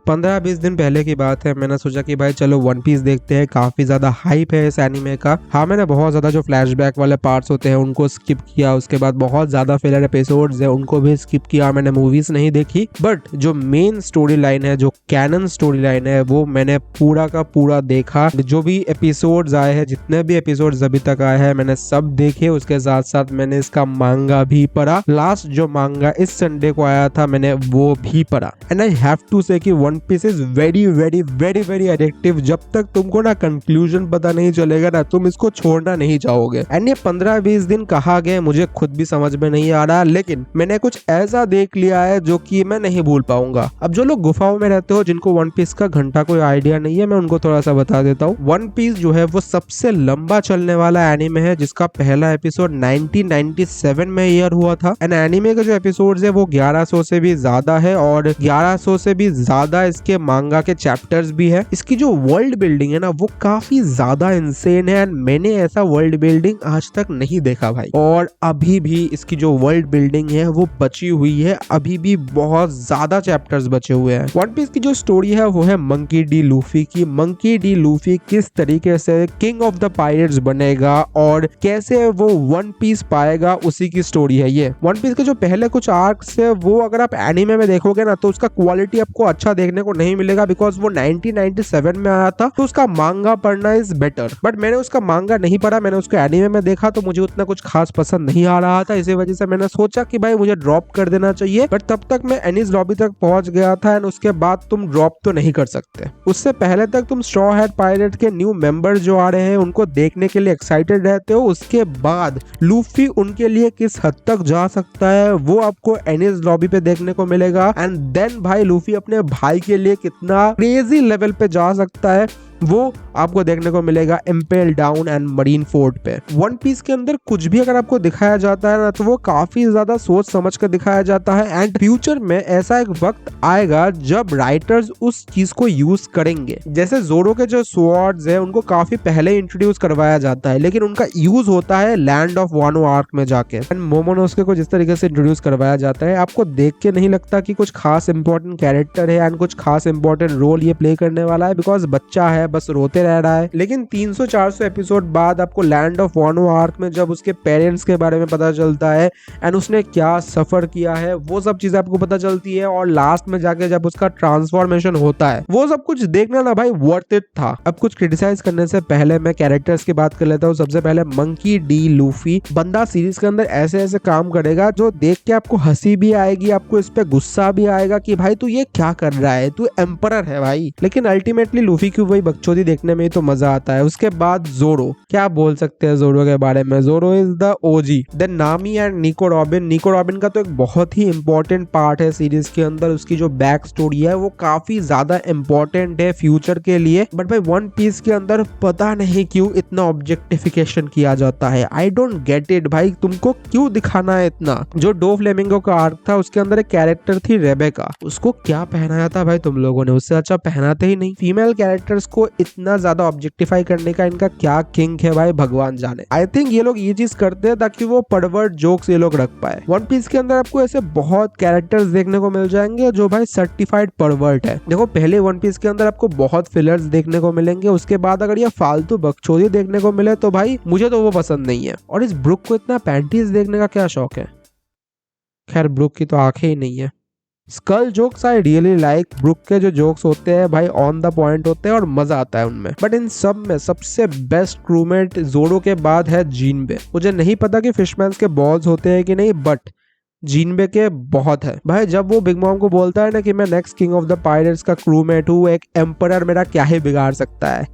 15-20 दिन पहले की बात है, मैंने सोचा कि भाई चलो वन पीस देखते हैं, काफी ज्यादा हाइप है इस एनीमे का। हाँ, मैंने बहुत ज्यादा जो फ्लैशबैक वाले पार्ट्स होते हैं उनको स्किप किया, उसके बाद बहुत ज्यादा फिलर एपिसोड्स है उनको भी स्किप किया, मैंने मूवीज नहीं देखी। बट जो मेन स्टोरी लाइन है, जो कैनन स्टोरी लाइन है, वो मैंने पूरा का पूरा देखा। जो भी एपिसोड्स आए हैं, जितने भी एपिसोड्स अभी तक आए हैं, मैंने सब देखे। उसके साथ साथ मैंने इसका मांगा भी पढ़ा। लास्ट जो मांगा इस संडे को आया था, मैंने वो भी पढ़ा। And I have to say कि One Piece is very very very very addictive. जब तक तुमको ना कंक्लूजन पता नहीं चलेगा ना, तुम इसको छोड़ना नहीं चाहोगे। एंड ये 15-20 दिन कहा गए मुझे खुद भी समझ में नहीं आ रहा, लेकिन मैंने कुछ ऐसा देख लिया है जो कि मैं नहीं भूल पाऊंगा। अब जो लोग गुफाओं में रहते हो, जिनको वन पीस का घंटा कोई आइडिया नहीं है, मैं उनको थोड़ा सा बता देता हूँ। वन पीस जो है वो सबसे लंबा चलने वाला एनीमे है, जिसका पहला एपिसोड 1997 में एयर हुआ था। एंड एनीमे का जो एपिसोड्स है वो 1100 से भी ज्यादा है, और 1100 से भी ज्यादा इसके मांगा के चैप्टर्स भी है। इसकी जो वर्ल्ड बिल्डिंग है ना, वो काफी ज्यादा इंसेन है। एंड मैंने ऐसा वर्ल्ड बिल्डिंग आज तक नहीं देखा भाई। और अभी भी इसकी जो वर्ल्ड बिल्डिंग है वो बची हुई है, अभी भी बहुत ज्यादा चैप्टर्स बचे हुए हैं। वन पीस की जो स्टोरी है वो है मंकी डी लूफी की। मंकी डी लूफी किस तरीके से किंग ऑफ द पायरेट्स बनेगा और कैसे वो वन पीस पाएगा, उसी की स्टोरी है ये। वन पीस के जो पहले कुछ आर्क्स है वो अगर आप एनीमे में देखोगे ना, तो उसका क्वालिटी आपको अच्छा देखने को नहीं मिलेगा, बिकॉज वो 1997 में आया था। तो उसका मांगा पढ़ना इज बेटर। बट मैंने उसका मांगा नहीं पढ़ा, मैंने उसको एनीमे में देखा, तो मुझे उतना कुछ खास पसंद नहीं आ रहा था। इसी वजह से मैंने सोचा कि भाई मुझे ड्रॉप कर देना चाहिए। बट तब तक मैं एनिस लॉबी तक पहुंच गया था, एंड उसके बाद तुम ड्रॉप तो नहीं कर सकते। उससे पहले तक तुम स्ट्रॉ हैट पायरेट के न्यू मेंबर जो आ रहे हैं उनको देखने के लिए एक्साइटेड रहते हो। उसके बाद लूफी उनके लिए किस हद तक जा सकता है वो आपको एनिस लॉबी पे देखने को मिलेगा। एंड देन भाई लूफी अपने भाई के लिए कितना क्रेजी लेवल पे जा सकता है वो आपको देखने को मिलेगा impale down and marine fort पे। वन पीस के अंदर कुछ भी अगर आपको दिखाया जाता है ना, तो वो काफी ज्यादा सोच समझ कर दिखाया जाता है। एंड फ्यूचर में ऐसा एक वक्त आएगा जब राइटर्स उस चीज को यूज करेंगे। जैसे जोरो के जो स्वॉर्ड्स है उनको काफी पहले इंट्रोड्यूस करवाया जाता है, लेकिन उनका यूज होता है लैंड ऑफ वानो आर्क में जाके। एंड मोमोनोसके को जिस तरीके से इंट्रोड्यूस करवाया जाता है, आपको देख के नहीं लगता कि कुछ खास इंपॉर्टेंट कैरेक्टर है एंड कुछ खास इंपॉर्टेंट रोल ये प्ले करने वाला है, बिकॉज बच्चा है, बस रोते रह रहा है। लेकिन 300-400 एपिसोड बाद आपको लैंड ऑफ वानो आर्क में जब उसके पेरेंट्स के बारे में पता चलता है एंड उसने क्या सफर किया है, वो सब चीजें आपको पता चलती है। और लास्ट में जाके जब उसका ट्रांसफॉर्मेशन होता है, वो सब कुछ देखना ना भाई वर्थ इट था। अब कुछ क्रिटिसाइज करने से पहले मैं कैरेक्टर्स की बात कर लेता हूँ। सबसे पहले मंकी डी लूफी। बंदा सीरीज के अंदर ऐसे ऐसे काम करेगा जो देख के आपको हंसी भी आएगी, आपको इस पे गुस्सा भी आएगा कि भाई तू ये क्या कर रहा है, तू एम्परर है भाई। लेकिन अल्टीमेटली लूफी की वही बकचोदी देखने में ही तो मजा आता है। उसके बाद जोरो, क्या बोल सकते हैं जोरो के बारे में। जोरो इज द ओजी। देन नामी एंड निको रॉबिन। निको रॉबिन का तो एक बहुत ही इंपॉर्टेंट पार्ट है सीरीज के अंदर। उसकी जो बैक स्टोरी है वो काफी ज्यादा इंपॉर्टेंट है फ्यूचर के लिए। बट भाई वन पीस के अंदर पता नहीं क्यों इतना ऑब्जेक्टिफिकेशन किया जाता है। आई डोंट गेट इट भाई, तुमको क्यों दिखाना है इतना। जो डो फ्लेमिंगो का आर्क था उसके अंदर एक कैरेक्टर थी रेबेका, उसको क्या पहनाया था भाई तुम लोगों ने, उससे अच्छा पहनाते ही नहीं। फीमेल कैरेक्टर्स को इतना ज्यादा ऑब्जेक्टिफाई करने का इनका क्या किंग है भाई, भगवान जाने। आई थिंक ये लोग ये चीज करते हैं ताकि वो परवर्ट जोक्स ये लोग रख पाए। वन पीस के अंदर आपको ऐसे बहुत कैरेक्टर्स देखने को मिल जाएंगे जो भाई सर्टिफाइड परवर्ट है। देखो पहले वन पीस के अंदर आपको बहुत फिलर्स देखने को मिलेंगे, उसके बाद अगर ये फालतू बकचोदी देखने को मिले तो भाई मुझे तो वो पसंद नहीं है। और इस ब्रुक को इतना पैंटीज देखने का क्या शौक है। खैर ब्रुक की तो आंखें ही नहीं है। Skull jokes I really like. Brook के जो जोक्स होते हैं भाई ऑन द पॉइंट होते हैं और मजा आता है उनमें। बट इन सब में सबसे बेस्ट क्रूमेट जोरो के बाद है जिनबे। मुझे नहीं पता कि फिशमैन्स के बॉल्स होते हैं कि नहीं, बट जिनबे के बहुत है भाई। जब वो बिग मॉम को बोलता है ना कि मैं next king of the pirates का क्रूमेट हूँ, एक एम्परर मेरा क्या ही बिगाड़ सकता है,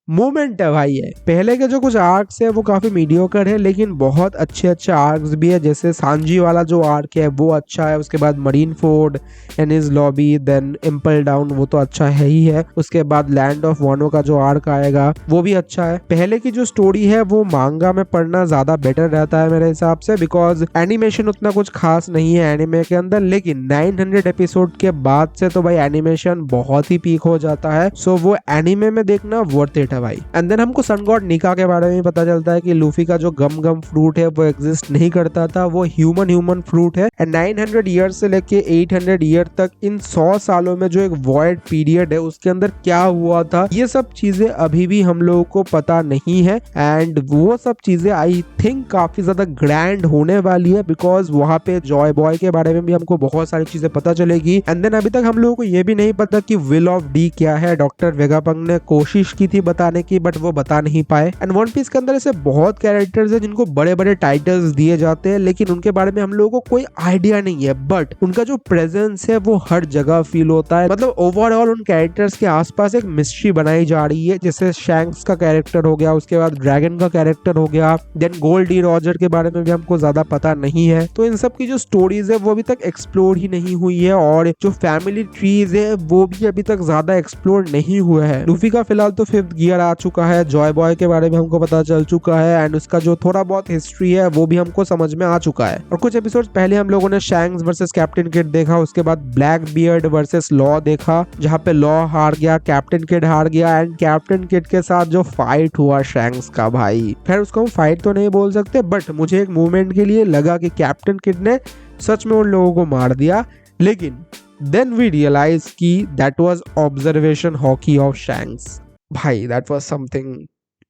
मूवमेंट है भाई है। पहले के जो कुछ आर्क्स है वो काफी मीडियोकर है, लेकिन बहुत अच्छे अच्छे आर्क्स भी है। जैसे सांजी वाला जो आर्क है वो अच्छा है। उसके बाद marine Ford, एनिस lobby, then Imphal down, वो तो अच्छा है ही है। उसके बाद लैंड ऑफ वानो का जो आर्क आएगा वो भी अच्छा है। पहले की जो स्टोरी है वो मांगा में पढ़ना ज्यादा बेटर रहता है मेरे हिसाब से, बिकॉज एनिमेशन उतना कुछ खास नहीं है एनिमे के अंदर। लेकिन 900 एपिसोड के बाद से तो भाई एनिमेशन बहुत ही पीक हो जाता है। सो वो एनिमे में देखना वर्थ इट है है भाई। एंड देन हमको सन गॉड निका के बारे में पता चलता है कि लूफी का जो गम गम फ्रूट है वो एग्जिस्ट नहीं करता था, वो ह्यूमन फ्रूट है। एंड 900 ईयर से लेके 800 ईयर तक, इन 100 सालों में जो एक वॉइड पीरियड है उसके अंदर क्या हुआ था, ये सब चीजें अभी भी हम लोगों को पता नहीं है। एंड वो सब चीजें आई थिंक काफी ज्यादा ग्रैंड होने वाली है, बिकॉज वहां पे जॉय बॉय के बारे में भी हमको बहुत सारी चीजें पता चलेगी। एंड देन अभी तक हम लोगों को ये भी नहीं पता कि विल ऑफ डी क्या है। डॉक्टर वेगापंक ने कोशिश की थी बताने की, बट वो बता नहीं पाए। एंड वन पीस के अंदर ऐसे बहुत कैरेक्टर्स है जिनको बड़े बड़े टाइटल्स दिए जाते हैं, लेकिन उनके बारे में हम लोगों को कोई आइडिया नहीं है, बट उनका जो प्रेजेंस है वो हर जगह फील होता है। मतलब ओवरऑल उन कैरेक्टर्स के आसपास एक मिस्ट्री बनाई जा रही है, जैसे शैंक्स का कैरेक्टर हो गया, उसके बाद ड्रैगन का कैरेक्टर हो गया, देन गोल्ड डी रॉजर के बारे में भी हमको ज्यादा पता नहीं है। तो इन सब की जो स्टोरीज है वो अभी तक एक्सप्लोर ही नहीं हुई है, और जो फैमिली ट्रीज है वो भी अभी तक ज्यादा एक्सप्लोर नहीं हुआ है। लूफी का फिलहाल तो 5th गियर आ चुका है, जॉय बॉय के बारे में हमको पता चल चुका है, एंड उसका जो थोड़ा बहुत हिस्ट्री है वो भी हमको समझ में आ चुका है। और कुछ एपिसोड पहले हम लोगों ने शैंक्स वर्सेस कैप्टन किड देखा, उसके बाद ब्लैक बियर्ड वर्सेस लॉ देखा, जहाँ पे लॉ हार गया, कैप्टन किड हार गया, एंड कैप्टन किड के साथ जो फाइट हुआ शैंक्स का, भाई खैर उसको हम फाइट तो नहीं बोल सकते, बट मुझे एक मूवमेंट के लिए लगा कि कैप्टन किड ने सच में उन लोगों को मार दिया। लेकिन देन वी रियलाइज कि that was observation haki of Shanks. भाई that was something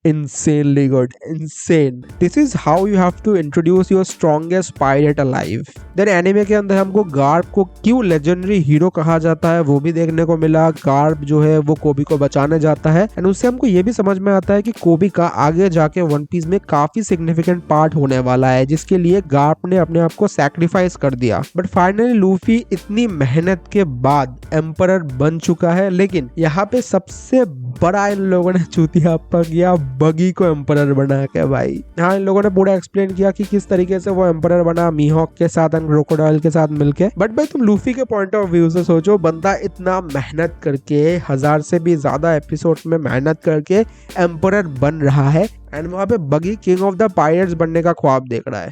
insanely good, insane. This is how you have to introduce your strongest pirate alive. Then anime के अंदर हमको गार्प को क्यों लेजेंडरी हीरो कहा जाता है वो भी देखने को मिला। गार्प जो है वो कोबी को बचाने जाता है, एंड उससे हमको ये भी समझ में आता है कि कोबी का आगे जाके वन पीस में काफी सिग्निफिकेंट पार्ट होने वाला है, जिसके लिए गार्प ने अपने आप को सैक्रिफाइस कर दिया। बट फाइनली लूफी इतनी मेहनत के बाद एम्परर बन चुका है, लेकिन यहाँ पे सबसे बड़ा इन लोगों ने चूतियापा किया, बगी को एम्परर बना के भाई। हाँ, इन लोगों ने पूरा एक्सप्लेन किया कि किस तरीके से वो एम्परर बना मीहॉक के साथ एंड क्रोकोडाइल के साथ मिलके। बट भाई तुम लूफी के पॉइंट ऑफ व्यू से सोचो, बंदा इतना मेहनत करके 1000 से भी ज्यादा एपिसोड में मेहनत करके एम्परर बन रहा है, एंड वहां पे बगी किंग ऑफ द पायरेट्स बनने का ख्वाब देख रहा है।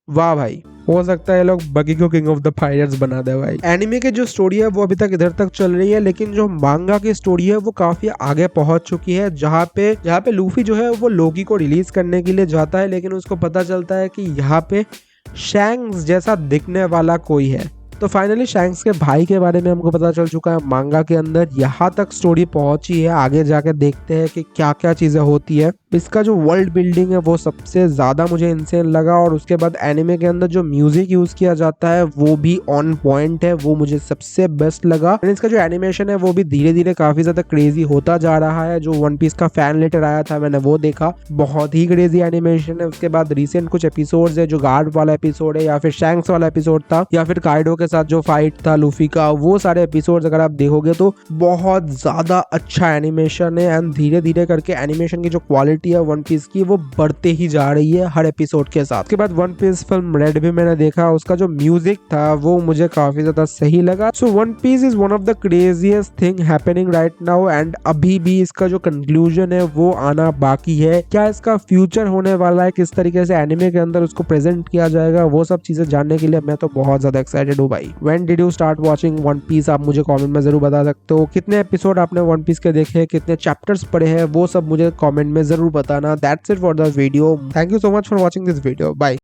वाह भाई, हो सकता है ये लोग बगी को किंग ऑफ द पायरेट्स बना दे भाई। एनिमे की जो स्टोरी है वो अभी तक इधर तक चल रही है, लेकिन जो मांगा की स्टोरी है वो काफी आगे पहुंच चुकी है, जहाँ पे लूफी जो है वो लोगी को रिलीज करने के लिए जाता है, लेकिन उसको पता चलता है कि यहाँ पे शैंक्स जैसा दिखने वाला कोई है। तो फाइनली शैंक्स के भाई के बारे में हमको पता चल चुका है मांगा के अंदर। यहाँ तक स्टोरी पहुंची है, आगे जाके देखते हैं कि क्या क्या चीजें होती है। इसका जो वर्ल्ड बिल्डिंग है वो सबसे ज्यादा मुझे इनसेन लगा, और उसके बाद एनिमे के अंदर जो म्यूजिक यूज किया जाता है वो भी ऑन पॉइंट है, वो मुझे सबसे बेस्ट लगा। इसका जो एनिमेशन है वो भी धीरे धीरे काफी ज्यादा क्रेजी होता जा रहा है। जो वन पीस का फैन लेटर आया था मैंने वो देखा, बहुत ही क्रेजी एनिमेशन है। उसके बाद रिसेंट कुछ एपिसोड है, जो गार्ड वाला एपिसोड है या फिर शैंक्स वाला एपिसोड था या फिर काइडो के साथ जो फाइट था लूफी का, वो सारे एपिसोड्स अगर आप देखोगे तो बहुत ज्यादा अच्छा एनिमेशन है। एंड धीरे धीरे करके एनिमेशन की जो क्वालिटी है वन पीस की वो बढ़ते ही जा रही है हर एपिसोड के साथ। उसके बाद वन पीस फिल्म रेड भी मैंने देखा, उसका जो म्यूजिक था वो मुझे काफी ज्यादा सही लगा। So One Piece is one of the craziest thing happening right now, and अभी भी इसका जो कंक्लूजन है वो आना बाकी है। क्या इसका फ्यूचर होने वाला है, किस तरीके से एनिमे के अंदर उसको प्रेजेंट किया जाएगा, वो सब चीजें जानने के लिए मैं तो बहुत ज्यादा एक्साइटेड हूँ भाई। When did you start watching One Piece, आप मुझे कमेंट में जरूर बता सकते हो। कितने एपिसोड आपने वन पीस के देखे, कितने चैप्टर्स पढ़े हैं, वो सब मुझे कमेंट में जरूर बताना। That's it for the video. Thank you so much for watching this video. Bye.